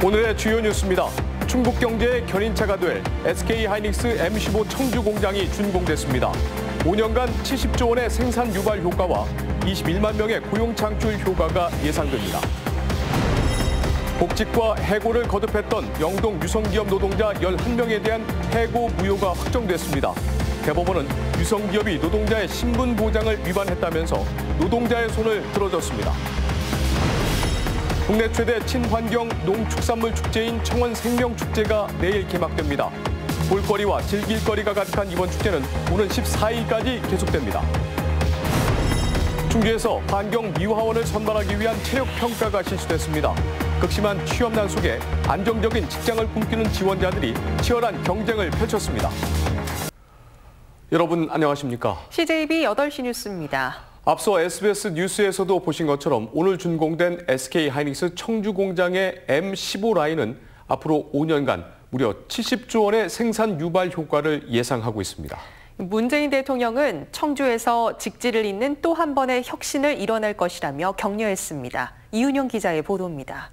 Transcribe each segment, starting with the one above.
오늘의 주요 뉴스입니다. 충북 경제의 견인차가 될 SK하이닉스 M15 청주 공장이 준공됐습니다. 5년간 70조 원의 생산 유발 효과와 21만 명의 고용 창출 효과가 예상됩니다. 복직과 해고를 거듭했던 영동 유성기업 노동자 11명에 대한 해고 무효가 확정됐습니다. 대법원은 유성기업이 노동자의 신분 보장을 위반했다면서 노동자의 손을 들어줬습니다. 국내 최대 친환경 농축산물 축제인 청원 생명축제가 내일 개막됩니다. 볼거리와 즐길거리가 가득한 이번 축제는 오는 14일까지 계속됩니다. 충주에서 환경 미화원을 선발하기 위한 체력 평가가 실시됐습니다. 극심한 취업난 속에 안정적인 직장을 꿈꾸는 지원자들이 치열한 경쟁을 펼쳤습니다. 여러분 안녕하십니까? CJB 8시 뉴스입니다. 앞서 SBS 뉴스에서도 보신 것처럼 오늘 준공된 SK하이닉스 청주 공장의 M15 라인은 앞으로 5년간 무려 70조 원의 생산 유발 효과를 예상하고 있습니다. 문재인 대통령은 청주에서 직지를 잇는 또 한 번의 혁신을 이뤄낼 것이라며 격려했습니다. 이윤영 기자의 보도입니다.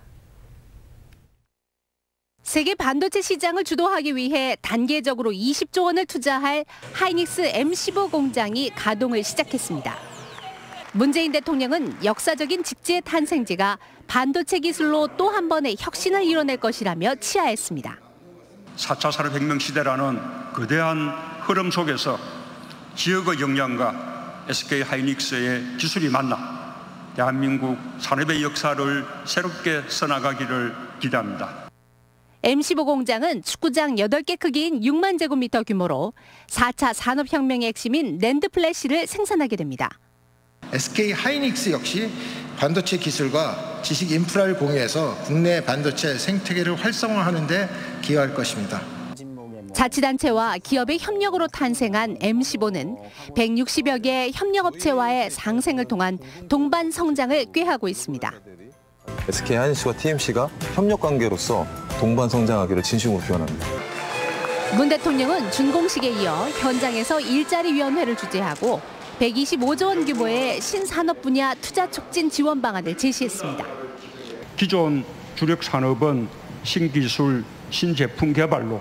세계 반도체 시장을 주도하기 위해 단계적으로 20조 원을 투자할 하이닉스 M15 공장이 가동을 시작했습니다. 문재인 대통령은 역사적인 직지의 탄생지가 반도체 기술로 또 한 번의 혁신을 이뤄낼 것이라며 치하했습니다. 4차 산업혁명 시대라는 거대한 흐름 속에서 지역의 역량과 SK하이닉스의 기술이 만나 대한민국 산업의 역사를 새롭게 써나가기를 기대합니다. M15 공장은 축구장 8개 크기인 6만 제곱미터 규모로 4차 산업혁명의 핵심인 낸드 플래시를 생산하게 됩니다. SK하이닉스 역시 반도체 기술과 지식 인프라를 공유해서 국내 반도체 생태계를 활성화하는 데 기여할 것입니다. 자치단체와 기업의 협력으로 탄생한 M15는 160여 개의 협력업체와의 상생을 통한 동반 성장을 꾀하고 있습니다. SK하이닉스와 TMC가 협력관계로서 동반 성장하기를 진심으로 기원합니다. 문 대통령은 준공식에 이어 현장에서 일자리위원회를 주재하고 125조 원 규모의 신산업 분야 투자 촉진 지원 방안을 제시했습니다. 기존 주력 산업은 신기술, 신제품 개발로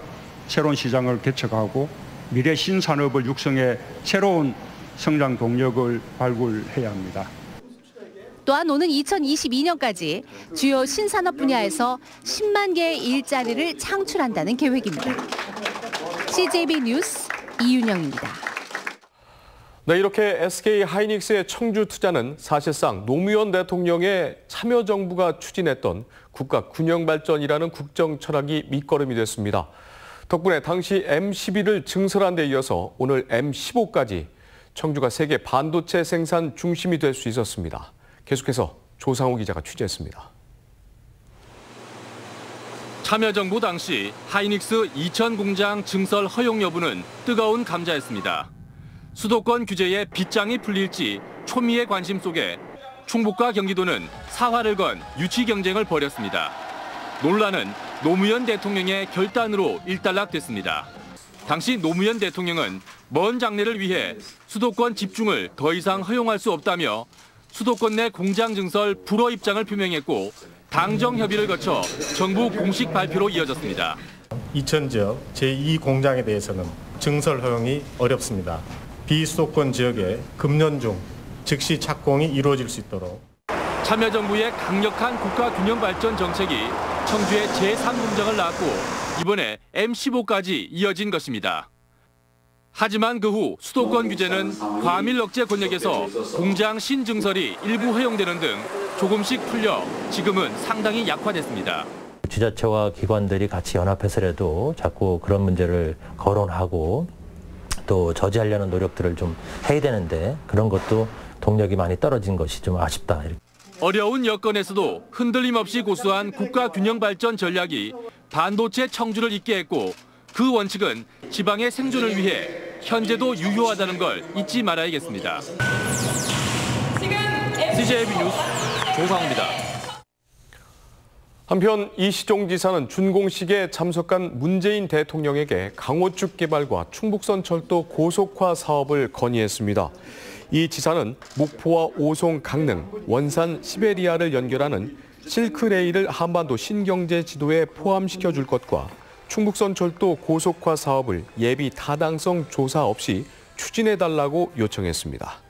새로운 시장을 개척하고 미래 신산업을 육성해 새로운 성장 동력을 발굴해야 합니다. 또한 오는 2022년까지 주요 신산업 분야에서 10만 개의 일자리를 창출한다는 계획입니다. CJB 뉴스 이윤영입니다. 네, 이렇게 SK하이닉스의 청주 투자는 사실상 노무현 대통령의 참여정부가 추진했던 국가 균형발전이라는 국정 철학이 밑거름이 됐습니다. 덕분에 당시 M12를 증설한 데 이어서 오늘 M15까지 청주가 세계 반도체 생산 중심이 될 수 있었습니다. 계속해서 조상우 기자가 취재했습니다. 참여정부 당시 하이닉스 이천 공장 증설 허용 여부는 뜨거운 감자였습니다. 수도권 규제에 빗장이 풀릴지 초미의 관심 속에 충북과 경기도는 사활을 건 유치 경쟁을 벌였습니다. 논란은 노무현 대통령의 결단으로 일단락됐습니다. 당시 노무현 대통령은 먼 장래를 위해 수도권 집중을 더 이상 허용할 수 없다며 수도권 내 공장 증설 불허 입장을 표명했고 당정 협의를 거쳐 정부 공식 발표로 이어졌습니다. 이천 지역 제2공장에 대해서는 증설 허용이 어렵습니다. 비수도권 지역에 금년 중 즉시 착공이 이루어질 수 있도록. 참여정부의 강력한 국가균형발전 정책이 청주의 제3공장을 낳았고 이번에 M15까지 이어진 것입니다. 하지만 그 후 수도권 규제는 과밀 억제 권역에서 공장 신증설이 일부 허용되는 등 조금씩 풀려 지금은 상당히 약화됐습니다. 지자체와 기관들이 같이 연합해서라도 자꾸 그런 문제를 거론하고 또 저지하려는 노력들을 좀 해야 되는데 그런 것도 동력이 많이 떨어진 것이 좀 아쉽다. 어려운 여건에서도 흔들림 없이 고수한 국가균형발전 전략이 반도체 청주를 있게 했고 그 원칙은 지방의 생존을 위해 현재도 유효하다는 걸 잊지 말아야겠습니다. CJB 뉴스 조상우입니다. 한편 이시종 지사는 준공식에 참석한 문재인 대통령에게 강호쭉 개발과 충북선 철도 고속화 사업을 건의했습니다. 이 지사는 목포와 오송, 강릉, 원산, 시베리아를 연결하는 실크레일을 한반도 신경제 지도에 포함시켜 줄 것과 충북선 철도 고속화 사업을 예비 타당성 조사 없이 추진해달라고 요청했습니다.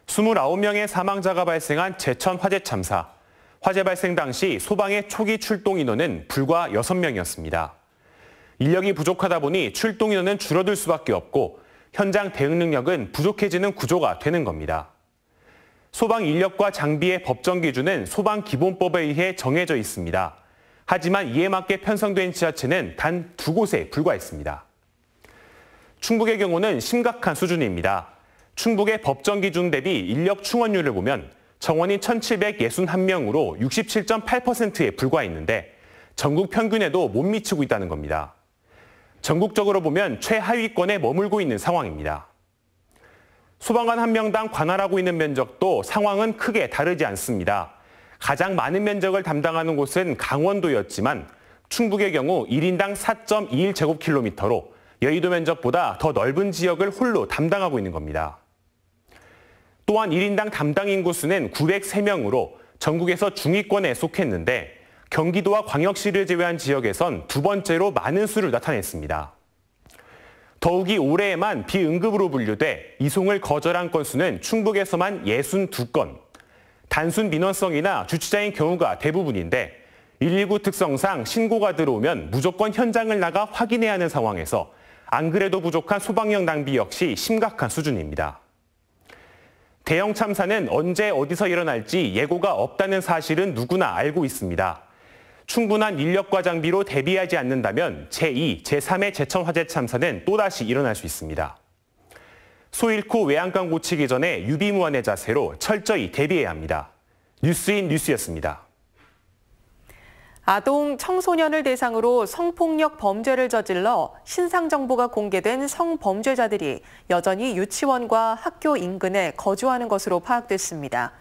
스물아홉 명의 사망자가 발생한 제천 화재 참사. 화재 발생 당시 소방의 초기 출동 인원은 불과 6명이었습니다. 인력이 부족하다 보니 출동 인원은 줄어들 수밖에 없고 현장 대응 능력은 부족해지는 구조가 되는 겁니다. 소방 인력과 장비의 법정 기준은 소방기본법에 의해 정해져 있습니다. 하지만 이에 맞게 편성된 지자체는 단 2곳에 불과했습니다. 충북의 경우는 심각한 수준입니다. 충북의 법정 기준 대비 인력 충원율을 보면 정원이 1,761명으로 67.8%에 불과했는데 전국 평균에도 못 미치고 있다는 겁니다. 전국적으로 보면 최하위권에 머물고 있는 상황입니다. 소방관 1명당 관할하고 있는 면적도 상황은 크게 다르지 않습니다. 가장 많은 면적을 담당하는 곳은 강원도였지만 충북의 경우 1인당 4.21제곱킬로미터로 여의도 면적보다 더 넓은 지역을 홀로 담당하고 있는 겁니다. 또한 1인당 담당 인구수는 903명으로 전국에서 중위권에 속했는데 경기도와 광역시를 제외한 지역에선 2번째로 많은 수를 나타냈습니다. 더욱이 올해에만 비응급으로 분류돼 이송을 거절한 건수는 충북에서만 62건. 단순 민원성이나 주치자인 경우가 대부분인데 119 특성상 신고가 들어오면 무조건 현장을 나가 확인해야 하는 상황에서 안 그래도 부족한 소방력 낭비 역시 심각한 수준입니다. 대형 참사는 언제 어디서 일어날지 예고가 없다는 사실은 누구나 알고 있습니다. 충분한 인력과 장비로 대비하지 않는다면 제2, 제3의 제천 화재 참사는 또다시 일어날 수 있습니다. 소 잃고 외양간 고치기 전에 유비무환의 자세로 철저히 대비해야 합니다. 뉴스인 뉴스였습니다. 아동, 청소년을 대상으로 성폭력 범죄를 저질러 신상 정보가 공개된 성범죄자들이 여전히 유치원과 학교 인근에 거주하는 것으로 파악됐습니다.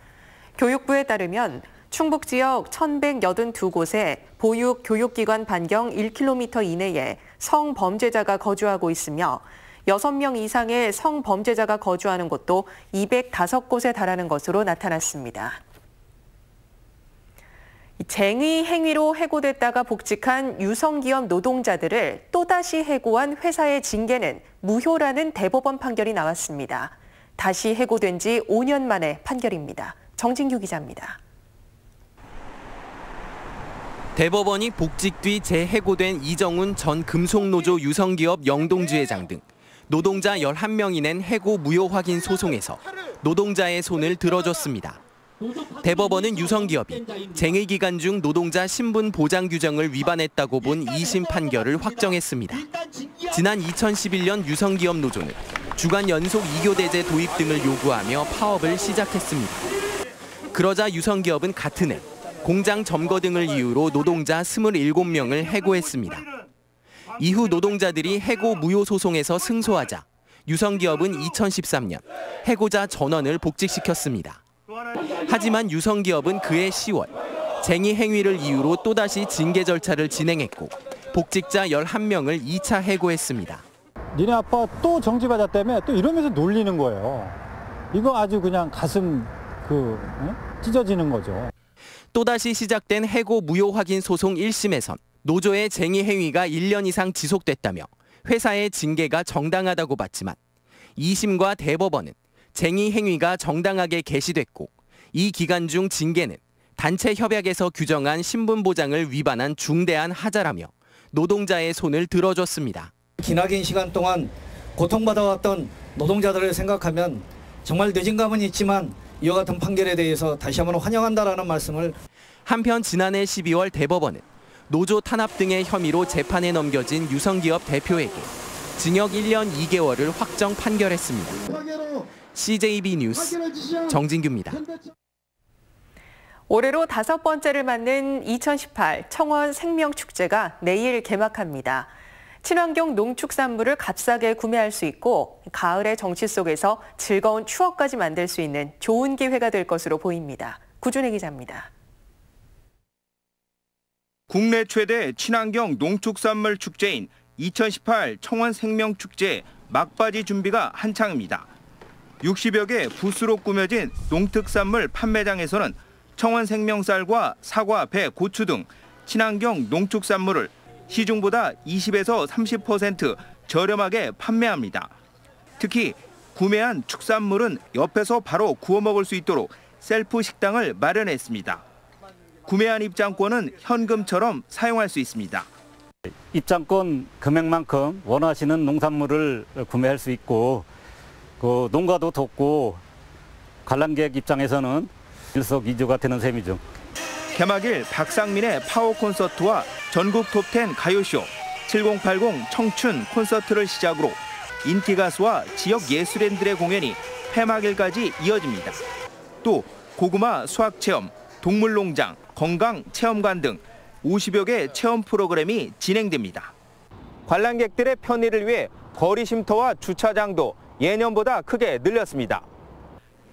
교육부에 따르면 충북 지역 1,182곳에 보육 교육기관 반경 1km 이내에 성범죄자가 거주하고 있으며 6명 이상의 성범죄자가 거주하는 곳도 205곳에 달하는 것으로 나타났습니다. 쟁의 행위로 해고됐다가 복직한 유성기업 노동자들을 또다시 해고한 회사의 징계는 무효라는 대법원 판결이 나왔습니다. 다시 해고된 지 5년 만의 판결입니다. 정진규 기자입니다. 대법원이 복직 뒤 재해고된 이정훈 전 금속노조 유성기업 영동주 회장 등 노동자 11명이 낸 해고 무효 확인 소송에서 노동자의 손을 들어줬습니다. 대법원은 유성기업이 쟁의 기간 중 노동자 신분 보장 규정을 위반했다고 본 2심 판결을 확정했습니다. 지난 2011년 유성기업 노조는 주간 연속 2교대제 도입 등을 요구하며 파업을 시작했습니다. 그러자 유성기업은 같은 해 공장 점거 등을 이유로 노동자 27명을 해고했습니다. 이후 노동자들이 해고 무효 소송에서 승소하자 유성기업은 2013년 해고자 전원을 복직시켰습니다. 하지만 유성기업은 그해 10월 쟁의 행위를 이유로 또다시 징계 절차를 진행했고 복직자 11명을 2차 해고했습니다. 니네 아빠 또 정지받았다며 또 이러면서 놀리는 거예요. 이거 아주 그냥 가슴 찢어지는 거죠. 또다시 시작된 해고 무효 확인 소송 1심에선 노조의 쟁의 행위가 1년 이상 지속됐다며 회사의 징계가 정당하다고 봤지만 2심과 대법원은 쟁의 행위가 정당하게 개시됐고 이 기간 중 징계는 단체 협약에서 규정한 신분 보장을 위반한 중대한 하자라며 노동자의 손을 들어줬습니다. 기나긴 시간 동안 고통받아왔던 노동자들을 생각하면 정말 늦은 감은 있지만 이와 같은 판결에 대해서 다시 한번 환영한다라는 말씀을. 한편 지난해 12월 대법원은 노조 탄압 등의 혐의로 재판에 넘겨진 유성기업 대표에게 징역 1년 2개월을 확정 판결했습니다. CJB 뉴스 정진규입니다. 올해로 5번째를 맞는 2018 청원 생명축제가 내일 개막합니다. 친환경 농축산물을 값싸게 구매할 수 있고 가을의 정치 속에서 즐거운 추억까지 만들 수 있는 좋은 기회가 될 것으로 보입니다. 구준혜 기자입니다. 국내 최대 친환경 농축산물 축제인 2018 청원 생명축제 막바지 준비가 한창입니다. 60여 개 부스로 꾸며진 농특산물 판매장에서는 청원 생명쌀과 사과, 배, 고추 등 친환경 농축산물을 시중보다 20에서 30% 저렴하게 판매합니다. 특히 구매한 축산물은 옆에서 바로 구워 먹을 수 있도록 셀프 식당을 마련했습니다. 구매한 입장권은 현금처럼 사용할 수 있습니다. 입장권 금액만큼 원하시는 농산물을 구매할 수 있고 그 농가도 돕고 관람객 입장에서는 일석이조가 되는 셈이죠. 개막일 박상민의 파워 콘서트와 전국 톱10 가요쇼, 7080 청춘 콘서트를 시작으로 인기 가수와 지역 예술인들의 공연이 폐막일까지 이어집니다. 또 고구마 수확 체험, 동물농장, 건강 체험관 등 50여 개 체험 프로그램이 진행됩니다. 관람객들의 편의를 위해 거리 쉼터와 주차장도 예년보다 크게 늘렸습니다.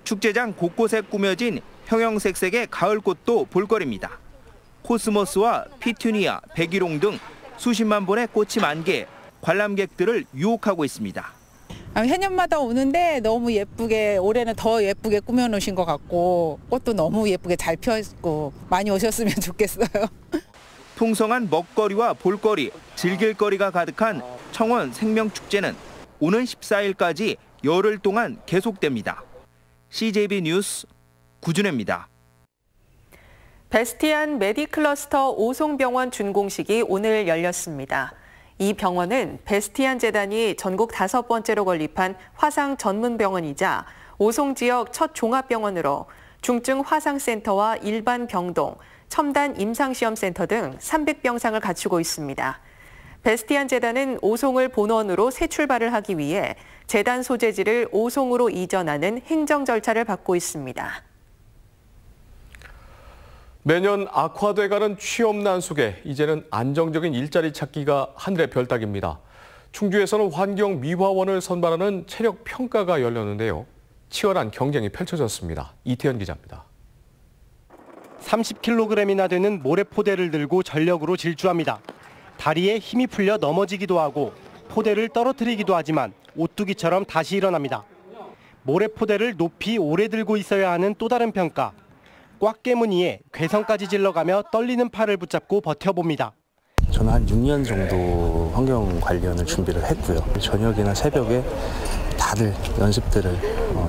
축제장 곳곳에 꾸며진 형형색색의 가을꽃도 볼거리입니다. 코스모스와 피투니아, 백일홍 등 수십만 본의 꽃이 만개해 관람객들을 유혹하고 있습니다. 해년마다 오는데 너무 예쁘게 올해는 더 예쁘게 꾸며놓으신 것 같고 꽃도 너무 예쁘게 잘 펴있고 많이 오셨으면 좋겠어요. 풍성한 먹거리와 볼거리, 즐길 거리가 가득한 청원 생명축제는 오는 14일까지 열흘 동안 계속됩니다. CJB 뉴스 구준혜입니다. 베스티안 메디클러스터 오송병원 준공식이 오늘 열렸습니다. 이 병원은 베스티안 재단이 전국 5번째로 건립한 화상 전문 병원이자 오송 지역 첫 종합병원으로 중증 화상센터와 일반 병동, 첨단 임상시험센터 등 300병상을 갖추고 있습니다. 베스티안 재단은 오송을 본원으로 새 출발을 하기 위해 재단 소재지를 오송으로 이전하는 행정 절차를 밟고 있습니다. 매년 악화돼가는 취업난 속에 이제는 안정적인 일자리 찾기가 하늘의 별따기입니다. 충주에서는 환경미화원을 선발하는 체력 평가가 열렸는데요. 치열한 경쟁이 펼쳐졌습니다. 이태현 기자입니다. 30kg이나 되는 모래포대를 들고 전력으로 질주합니다. 다리에 힘이 풀려 넘어지기도 하고 포대를 떨어뜨리기도 하지만 오뚜기처럼 다시 일어납니다. 모래포대를 높이 오래 들고 있어야 하는 또 다른 평가. 꽉 깨문 이에 괴성까지 질러가며 떨리는 팔을 붙잡고 버텨봅니다. 저는 한 6년 정도 환경 관련을 준비를 했고요. 저녁이나 새벽에 다들 연습들을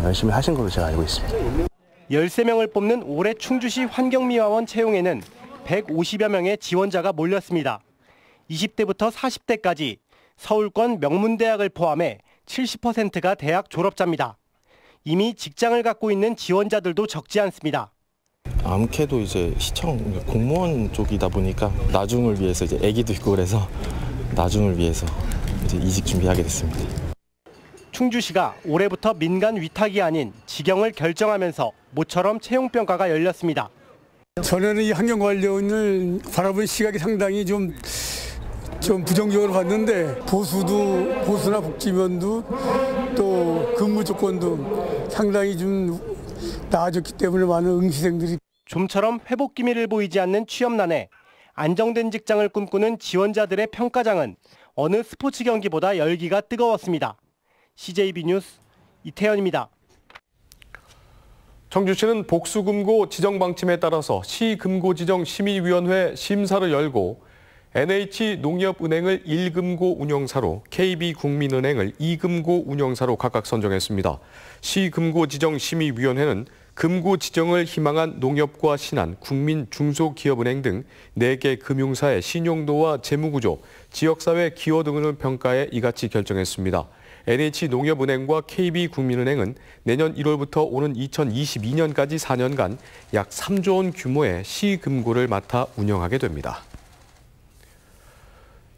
열심히 하신 걸로 제가 알고 있습니다. 13명을 뽑는 올해 충주시 환경미화원 채용에는 150여 명의 지원자가 몰렸습니다. 20대부터 40대까지 서울권 명문대학을 포함해 70%가 대학 졸업자입니다. 이미 직장을 갖고 있는 지원자들도 적지 않습니다. 아무래도 이제 시청 공무원 쪽이다 보니까 나중을 위해서 이제 아기도 있고 그래서 나중을 위해서 이제 이직 준비하게 됐습니다. 충주시가 올해부터 민간 위탁이 아닌 직영을 결정하면서 모처럼 채용평가가 열렸습니다. 전에는 이 환경 관련을 바라본 시각이 상당히 좀 부정적으로 봤는데 보수나 복지면도 또 근무 조건도 상당히 좀 나아졌기 때문에 많은 응시생들이 좀처럼 회복 기미를 보이지 않는 취업난에 안정된 직장을 꿈꾸는 지원자들의 평가장은 어느 스포츠 경기보다 열기가 뜨거웠습니다. CJB 뉴스 이태현입니다. 청주시는 복수금고 지정 방침에 따라서 시금고지정심의위원회 심사를 열고 NH농협은행을 1금고 운영사로 KB국민은행을 2금고 운영사로 각각 선정했습니다. 시금고지정심의위원회는 금고 지정을 희망한 농협과 신한, 국민, 중소기업은행 등 4개 금융사의 신용도와 재무구조, 지역사회 기여 등을 평가해 이같이 결정했습니다. NH농협은행과 KB국민은행은 내년 1월부터 오는 2022년까지 4년간 약 3조 원 규모의 시금고를 맡아 운영하게 됩니다.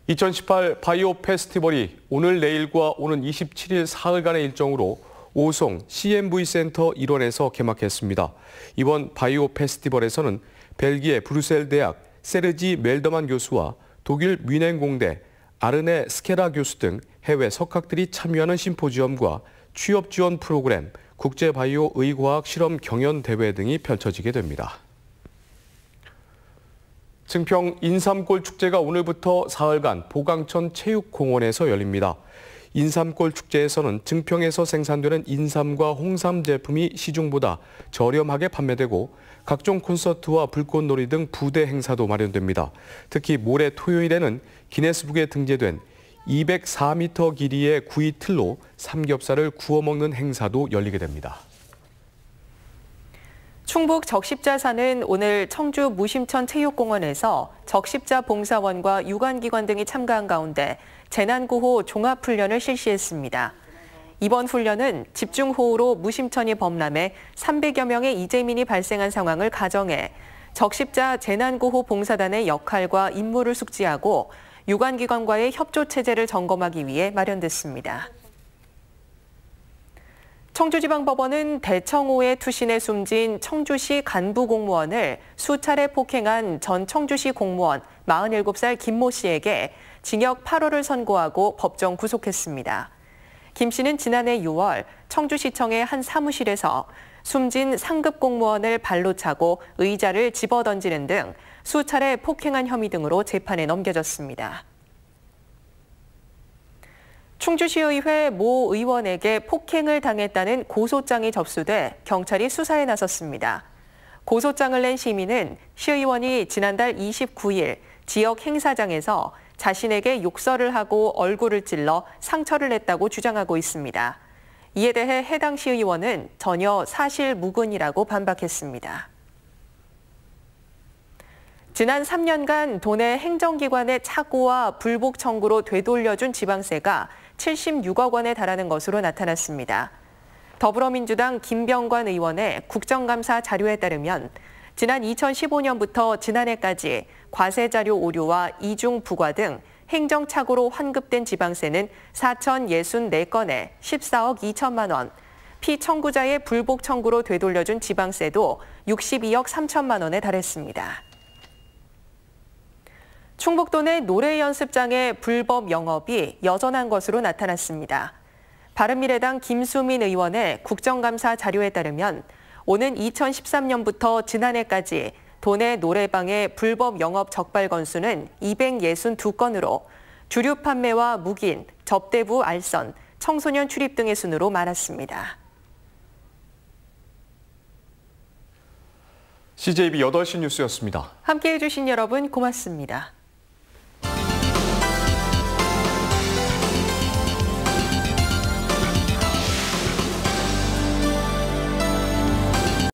2018 바이오 페스티벌이 오늘 내일과 오는 27일 사흘간의 일정으로 오송 CMV 센터 일원에서 개막했습니다. 이번 바이오 페스티벌에서는 벨기에 브뤼셀 대학 세르지 멜더만 교수와 독일 뮌헨 공대 아르네 스케라 교수 등 해외 석학들이 참여하는 심포지엄과 취업 지원 프로그램, 국제 바이오 의과학 실험 경연 대회 등이 펼쳐지게 됩니다. 증평 인삼골 축제가 오늘부터 사흘간 보강천 체육공원에서 열립니다. 인삼골 축제에서는 증평에서 생산되는 인삼과 홍삼 제품이 시중보다 저렴하게 판매되고 각종 콘서트와 불꽃놀이 등 부대 행사도 마련됩니다. 특히 모레 토요일에는 기네스북에 등재된 204m 길이의 구이 틀로 삼겹살을 구워 먹는 행사도 열리게 됩니다. 충북 적십자사는 오늘 청주 무심천 체육공원에서 적십자 봉사원과 유관기관 등이 참가한 가운데 재난구호 종합훈련을 실시했습니다. 이번 훈련은 집중호우로 무심천이 범람해 300여 명의 이재민이 발생한 상황을 가정해 적십자 재난구호 봉사단의 역할과 임무를 숙지하고 유관기관과의 협조체제를 점검하기 위해 마련됐습니다. 청주지방법원은 대청호에 투신해 숨진 청주시 간부 공무원을 수차례 폭행한 전 청주시 공무원 47살 김모 씨에게 징역 8월을 선고하고 법정 구속했습니다. 김 씨는 지난해 6월 청주시청의 한 사무실에서 숨진 상급 공무원을 발로 차고 의자를 집어던지는 등 수차례 폭행한 혐의 등으로 재판에 넘겨졌습니다. 충주시의회 모 의원에게 폭행을 당했다는 고소장이 접수돼 경찰이 수사에 나섰습니다. 고소장을 낸 시민은 시의원이 지난달 29일 지역 행사장에서 자신에게 욕설을 하고 얼굴을 찔러 상처를 냈다고 주장하고 있습니다. 이에 대해 해당 시의원은 전혀 사실 무근이라고 반박했습니다. 지난 3년간 도내 행정기관의 착오와 불복 청구로 되돌려준 지방세가 76억 원에 달하는 것으로 나타났습니다. 더불어민주당 김병관 의원의 국정감사 자료에 따르면 지난 2015년부터 지난해까지 과세자료 오류와 이중 부과 등 행정착오로 환급된 지방세는 4,064건에 14억 2천만 원, 피청구자의 불복 청구로 되돌려준 지방세도 62억 3천만 원에 달했습니다. 충북도 내 노래 연습장의 불법 영업이 여전한 것으로 나타났습니다. 바른미래당 김수민 의원의 국정감사 자료에 따르면 오는 2013년부터 지난해까지 도내 노래방의 불법 영업 적발 건수는 262건으로 주류 판매와 묵인, 접대부 알선, 청소년 출입 등의 순으로 많았습니다. CJB 8시 뉴스였습니다. 함께해 주신 여러분 고맙습니다.